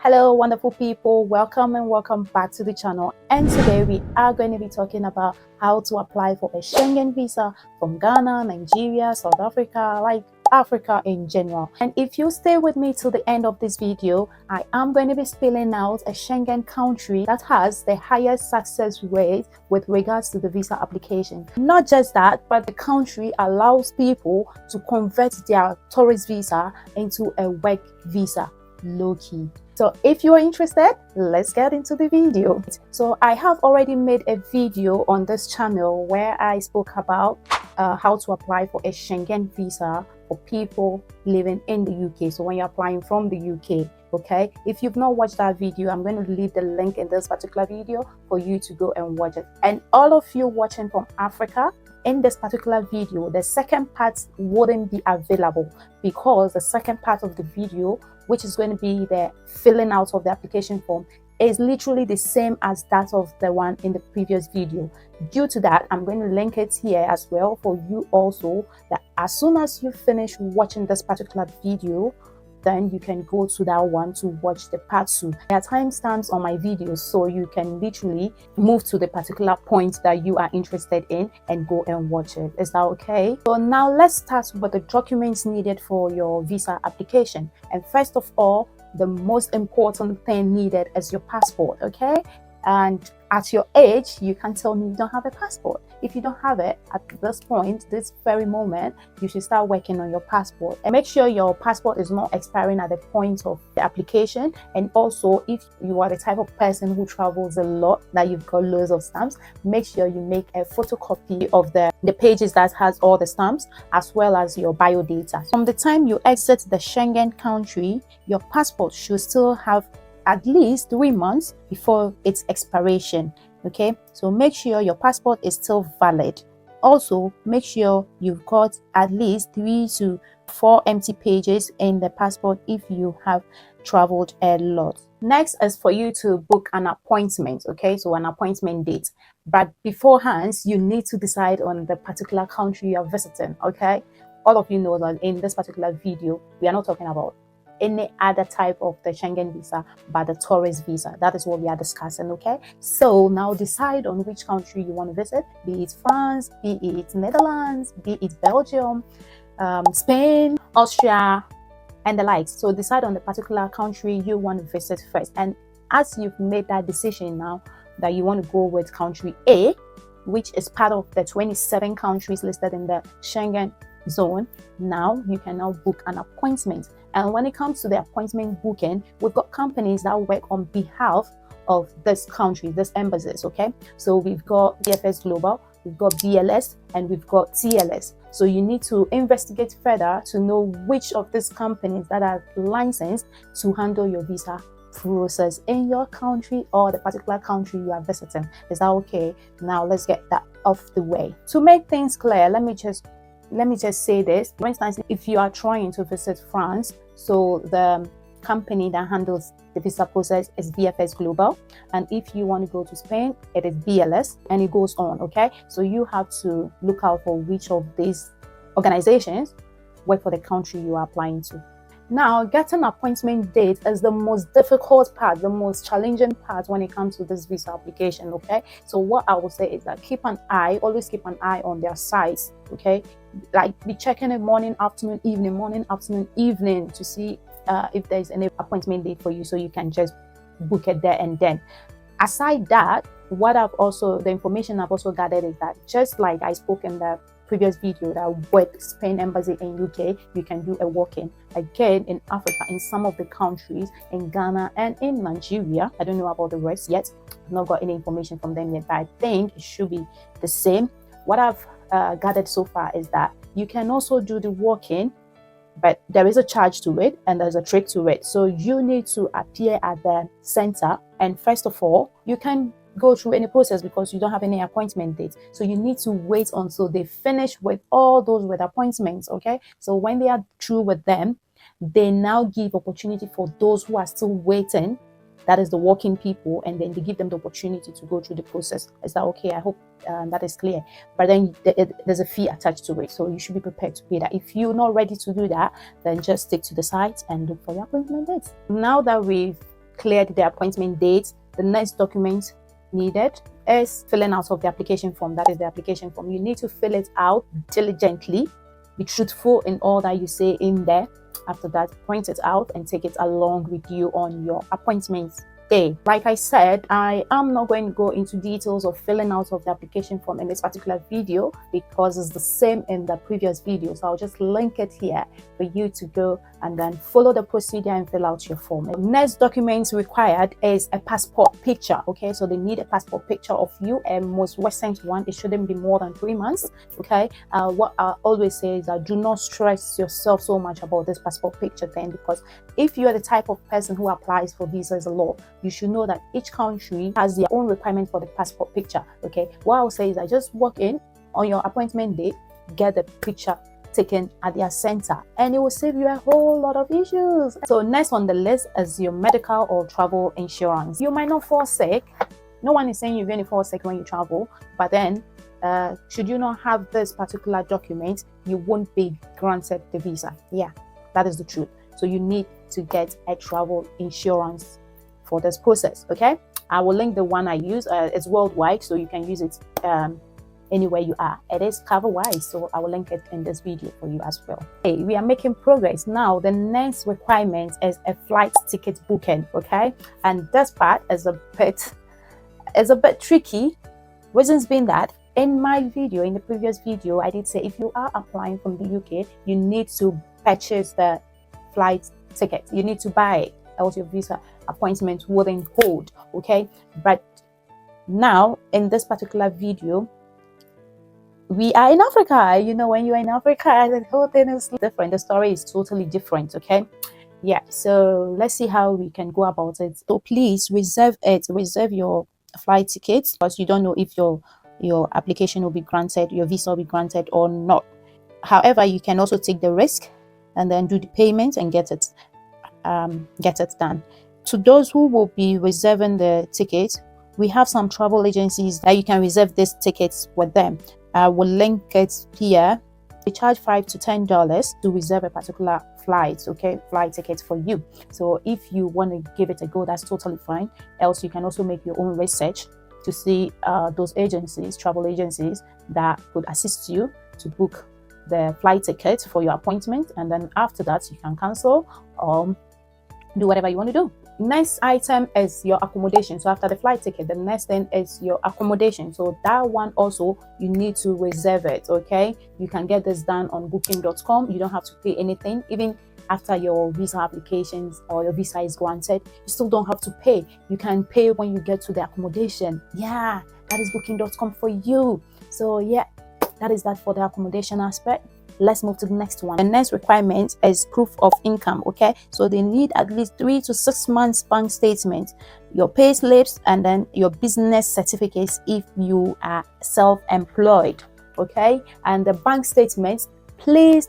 Hello wonderful people, welcome and welcome back to the channel. And today we are going to be talking about how to apply for a Schengen visa from Ghana, Nigeria, South Africa, like Africa in general. And if you stay with me till the end of this video, I am going to be spelling out a Schengen country that has the highest success rate with regards to the visa application. Not just that, but the country allows people to convert their tourist visa into a work visa, low-key. So if you are interested, let's get into the video. So I have already made a video on this channel where I spoke about how to apply for a Schengen visa for people living in the UK. So when you're applying from the UK, okay? If you've not watched that video, I'm going to leave the link in this particular video for you to go and watch it. And all of you watching from Africa, in this particular video, the second part wouldn't be available because the second part of the video, which is going to be the filling out of the application form, is literally the same as that of the one in the previous video. Due to that, I'm going to link it here as well for you also, that as soon as you finish watching this particular video, then you can go to that one to watch the part 2. There are timestamps on my videos, so you can literally move to the particular point that you are interested in and go and watch it. Is that okay? So now let's start with the documents needed for your visa application. And first of all, the most important thing needed is your passport, okay? And at your age, you can tell me you don't have a passport. If you don't have it at this point, this very moment, you should start working on your passport. And make sure your passport is not expiring at the point of the application. And also, if you are the type of person who travels a lot, that you've got loads of stamps, make sure you make a photocopy of the pages that has all the stamps, as well as your bio data. From the time you exit the Schengen country, your passport should still have at least 3 months before its expiration. Okay, so make sure your passport is still valid. Also, make sure you've got at least 3 to 4 empty pages in the passport if you have traveled a lot. Next is for you to book an appointment, okay, so an appointment date. But beforehand, you need to decide on the particular country you are visiting, okay? All of you know that in this particular video, we are not talking about any other type of the Schengen visa but the tourist visa. That is what we are discussing, okay? So now decide on which country you want to visit, be it France, be it Netherlands, be it Belgium, Spain, Austria, and the likes. So decide on the particular country you want to visit first. And as you've made that decision now that you want to go with country A, which is part of the 27 countries listed in the Schengen zone, now you can now book an appointment. And when it comes to the appointment booking, we've got companies that work on behalf of this country, this embassies, okay? So we've got BFS Global, we've got BLS, and we've got TLS. So you need to investigate further to know which of these companies that are licensed to handle your visa process in your country or the particular country you are visiting. Is that okay? Now let's get that off the way. To make things clear, let me just say this. For instance, if you are trying to visit France, so the company that handles the visa process is BFS Global, and if you want to go to Spain, it is BLS, and it goes on, okay? So you have to look out for which of these organizations work for the country you are applying to. Now, getting an appointment date is the most difficult part, the most challenging part when it comes to this visa application, okay? So what I will say is that always keep an eye on their sites, okay? Like be checking it morning, afternoon, evening to see if there's any appointment date for you, so you can just book it there and then. Aside that, the information I've also gathered is that just like I spoke in the previous video that with Spain embassy in UK, you can do a walk-in. Again, in Africa, in some of the countries, in Ghana and in Nigeria, I don't know about the rest yet. I've not got any information from them yet, but I think it should be the same. What I've gathered so far is that you can also do the walk-in, but there is a charge to it and there's a trick to it. So you need to appear at the center, and first of all, you can go through any process because you don't have any appointment date. So you need to wait until they finish with all those with appointments, okay? So when they are through with them, they now give opportunity for those who are still waiting, that is the walking people, and then they give them the opportunity to go through the process. Is that okay? I hope that is clear. But then there's a fee attached to it, so you should be prepared to pay that. If you're not ready to do that, then just stick to the site and look for your appointment dates. Now that we've cleared the appointment date, the next document needed is filling out of the application form. That is the application form. You need to fill it out diligently. Be truthful in all that you say in there. After that, print it out and take it along with you on your appointment day. Like I said, I am not going to go into details of filling out of the application form in this particular video because it's the same in the previous video. So I'll just link it here for you to go and then follow the procedure and fill out your form. The next document required is a passport picture. Okay, so they need a passport picture of you, a most recent one. It shouldn't be more than 3 months. Okay, what I always say is that do not stress yourself so much about this passport picture thing, because if you are the type of person who applies for visas a lot, you should know that each country has their own requirement for the passport picture. Okay, what I'll say is I just walk in on your appointment day, get the picture taken at their center, and it will save you a whole lot of issues. So next on the list is your medical or travel insurance. You might not fall sick. No one is saying you're going to fall sick when you travel, but then should you not have this particular document, you won't be granted the visa. Yeah, that is the truth. So you need to get a travel insurance for this process. Okay, I will link the one I use. It's worldwide, so you can use it anywhere you are. It is cover-wise, so I will link it in this video for you as well. Okay, we are making progress now. The next requirement is a flight ticket booking. Okay, and this part is a bit tricky. Reasons being that in my video, in the previous video, I did say if you are applying from the UK, you need to purchase the flight ticket. You need to buy it, else your visa appointment wouldn't hold. Okay, but now in this particular video, we are in Africa. You know, when you're in Africa, the whole thing is different. The story is totally different. Okay, yeah, so let's see how we can go about it. So please reserve your flight tickets, because you don't know if your application will be granted, your visa will be granted or not. However, you can also take the risk and then do the payment and get it done. To those who will be reserving the ticket, we have some travel agencies that you can reserve these tickets with them. I will link it here. They charge $5 to $10 to reserve a particular flight, okay, flight ticket for you. So if you want to give it a go, that's totally fine. Else you can also make your own research to see those agencies, travel agencies that could assist you to book the flight ticket for your appointment, and then after that you can cancel or do whatever you want to do. Next item is your accommodation. So after the flight ticket, the next thing is your accommodation. So that one also you need to reserve it. Okay, you can get this done on booking.com. You don't have to pay anything. Even after your visa applications or your visa is granted, you still don't have to pay. You can pay when you get to the accommodation. Yeah, that is booking.com for you. So yeah, that is that for the accommodation aspect. Let's move to the next one. The next requirement is proof of income. Okay, so they need at least 3 to 6 months bank statements, your pay slips, and then your business certificates if you are self-employed. Okay, and the bank statements, please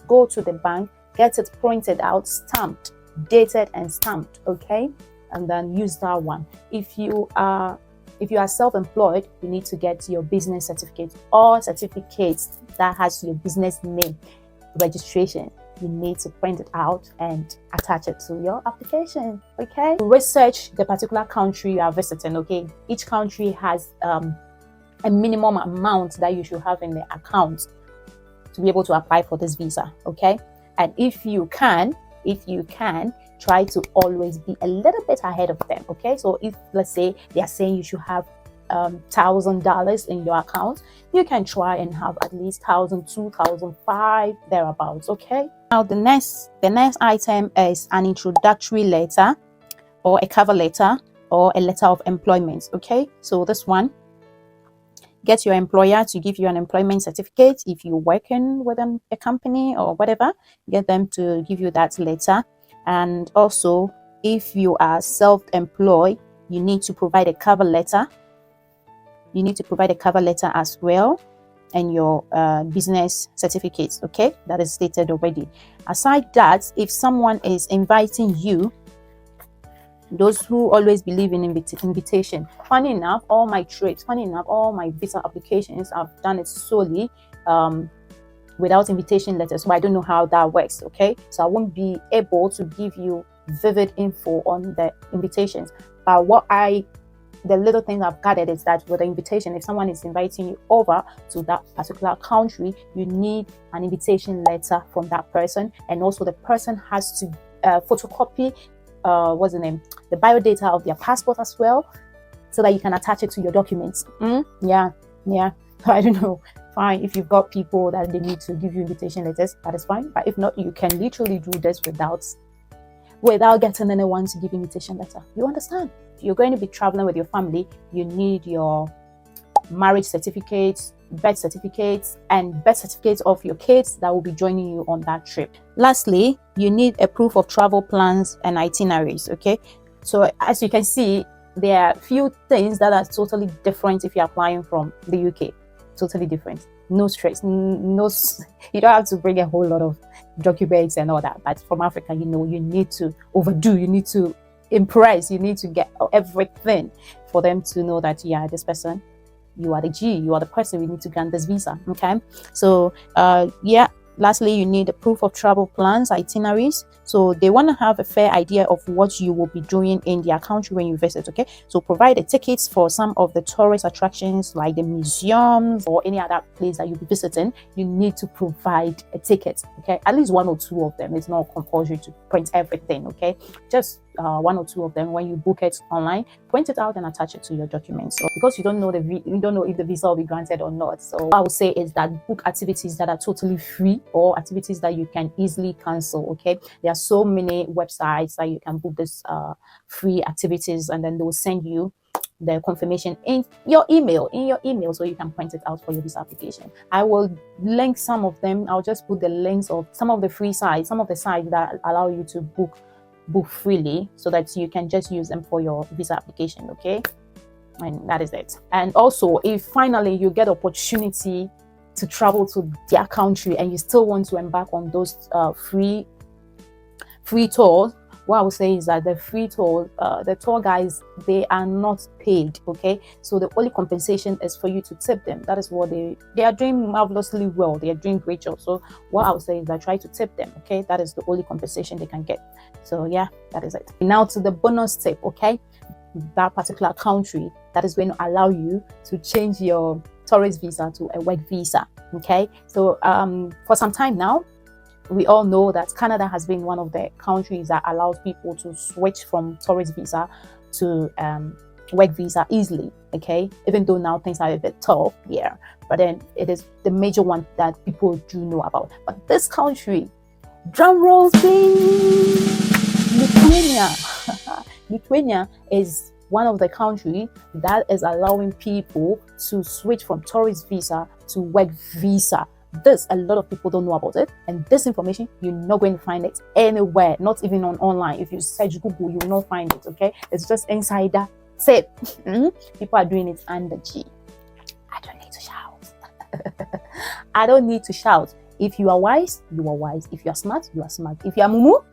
go to the bank, get it printed out, stamped, dated and stamped. Okay, and then use that one. If you are self-employed, you need to get your business certificate or certificates that has your business name registration. You need to print it out and attach it to your application. Okay, research the particular country you are visiting. Okay, each country has a minimum amount that you should have in the account to be able to apply for this visa. Okay, and if you can try to always be a little bit ahead of them. Okay, so if let's say they are saying you should have $1,000 in your account, you can try and have at least 1,000, 2,000, 5 thereabouts. Okay, now the next item is an introductory letter or a cover letter or a letter of employment. Okay, so this one, get your employer to give you an employment certificate. If you're working with a company or whatever, get them to give you that letter. And also, if you are self-employed, you need to provide a cover letter. You need to provide a cover letter as well, and your business certificates. Okay, that is stated already. Aside that, if someone is inviting you, those who always believe in invitation, funny enough, all my visa applications, I've done it solely without invitation letters, so I don't know how that works. Okay, so I won't be able to give you vivid info on the invitations. But the little thing I've gathered is that with the invitation, if someone is inviting you over to that particular country, you need an invitation letter from that person, and also the person has to photocopy what's the name, the biodata of their passport as well, so that you can attach it to your documents. Yeah. I don't know. Fine, if you've got people that they need to give you invitation letters, that is fine. But if not, you can literally do this without getting anyone to give invitation letter. You understand? If you're going to be traveling with your family, you need your marriage certificates, birth certificates, and birth certificates of your kids that will be joining you on that trip. Lastly, you need a proof of travel plans and itineraries. Okay, so as you can see, there are few things that are totally different if you're applying from the UK. Totally different. No stress. No, you don't have to bring a whole lot of documents and all that. But from Africa, you need to overdo. You need to impress. You need to get everything for them to know that, yeah, this person, you are the G. You are the person we need to grant this visa. Okay. So yeah. Lastly, you need a proof of travel plans, itineraries. So they want to have a fair idea of what you will be doing in their country when you visit. Okay, so provide the tickets for some of the tourist attractions like the museums or any other place that you'll be visiting. You need to provide a ticket. Okay, at least one or two of them. It's not compulsory to print everything. Okay, just one or two of them. When you book it online, print it out and attach it to your documents. So because you don't know if the visa will be granted or not. So what I would say is that book activities that are totally free or activities that you can easily cancel. Okay, there are so many websites that you can book this free activities, and then they will send you the confirmation in your email, so you can print it out for your visa application. I will link some of them. I'll just put the links of some of the free sites, some of the sites that allow you to book freely, so that you can just use them for your visa application. Okay, and that is it. And also, if finally you get opportunity to travel to their country and you still want to embark on those free tours, what I would say is that the free tour, the tour guys, they are not paid. Okay, so the only compensation is for you to tip them. That is what they are doing marvelously well. They are doing great job. So what I would say is that try to tip them. Okay, that is the only compensation they can get. So yeah, that is it. Now to the bonus tip. Okay, that particular country that is going to allow you to change your tourist visa to a work visa. Okay, so for some time now, we all know that Canada has been one of the countries that allows people to switch from tourist visa to work visa easily. Okay, even though now things are a bit tough, yeah, but then it is the major one that people do know about. But this country, drum rolls please, Lithuania. Lithuania is one of the countries that is allowing people to switch from tourist visa to work visa. This, a lot of people don't know about it, and this information, you're not going to find it anywhere, not even online. If you search Google, you will not find it. Okay, it's just insider tip. People are doing it under G. I don't need to shout. I don't need to shout. If you are wise, you are wise. If you are smart, you are smart. If you are mumu,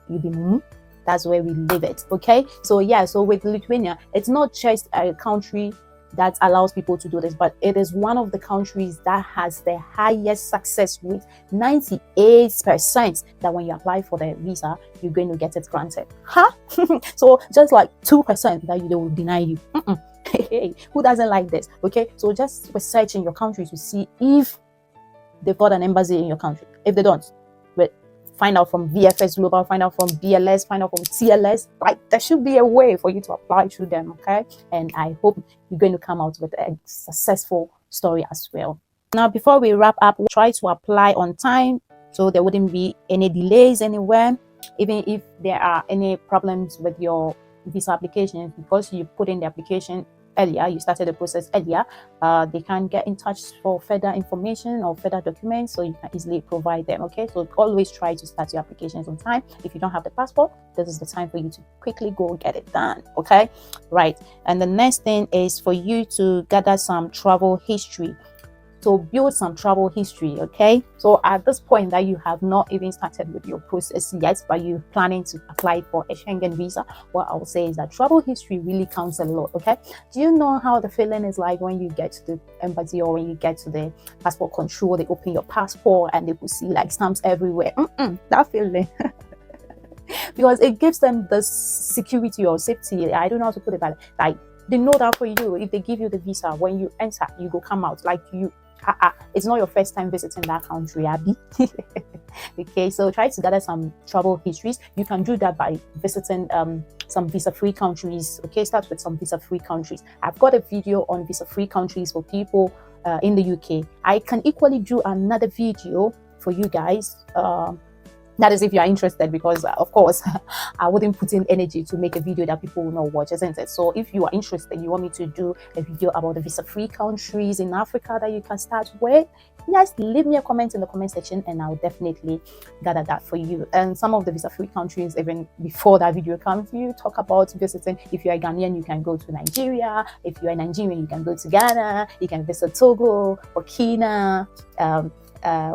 you be mumu. That's where we leave it. Okay, so yeah, so with Lithuania, it's not just a country that allows people to do this, but it is one of the countries that has the highest success rate, 98%, that when you apply for the visa, you're going to get it granted. So just like 2% that they will deny you. Hey, who doesn't like this? Okay, so just research in your country to see if they've got an embassy in your country. If they don't, but find out from VFS Global, find out from BLS, find out from TLS. Like, there should be a way for you to apply through them. Okay, and I hope you're going to come out with a successful story as well. Now, before we wrap up, we'll try to apply on time so there wouldn't be any delays anywhere. Even if there are any problems with your visa application, because you put in the application earlier, you started the process earlier, they can get in touch for further information or further documents, so you can easily provide them. Okay, so always try to start your applications on time. If you don't have the passport, this is the time for you to quickly go get it done. Okay, right. And the next thing is for you to gather some travel history. So build some travel history. Okay, so at this point that you have not even started with your process yet, but you're planning to apply for a Schengen visa, what I would say is that travel history really counts a lot. Okay, do you know how the feeling is like when you get to the embassy or when you get to the passport control? They open your passport and they will see like stamps everywhere. That feeling. because it gives them the security or safety. I don't know how to put it, but like they know that for you, if they give you the visa, when you enter, you go come out like you. It's not your first time visiting that country, Abby. Okay, so try to gather some travel histories. You can do that by visiting some visa-free countries. Okay, start with some visa-free countries. I've got a video on visa-free countries for people in the UK. I can equally do another video for you guys. That is if you are interested, because of course I wouldn't put in energy to make a video that people will not watch, isn't it? So if you are interested, you want me to do a video about the visa-free countries in Africa that you can start with, yes, leave me a comment in the comment section and I'll definitely gather that for you. And some of the visa-free countries, even before that video comes, you talk about visiting. If you're a Ghanaian, you can go to Nigeria. If you're a Nigerian, you can go to Ghana. You can visit Togo, Burkina,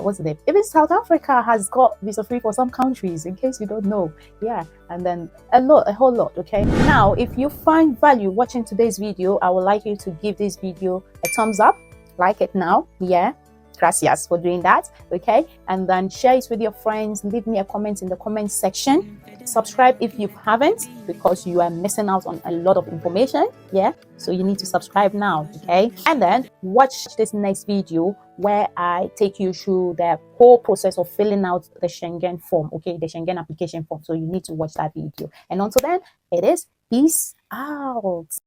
what's the name? Even South Africa has got visa free for some countries, in case you don't know. Yeah, and then a whole lot. Okay, now if you find value watching today's video, I would like you to give this video a thumbs up, like it now. Yeah, gracias for doing that. Okay, and then share it with your friends. Leave me a comment in the comment section. Subscribe if you haven't, because you are missing out on a lot of information. Yeah, so you need to subscribe now. Okay, and then watch this next video where I take you through the whole process of filling out the Schengen form. Okay, the Schengen application form. So you need to watch that video. And until then, it is peace out.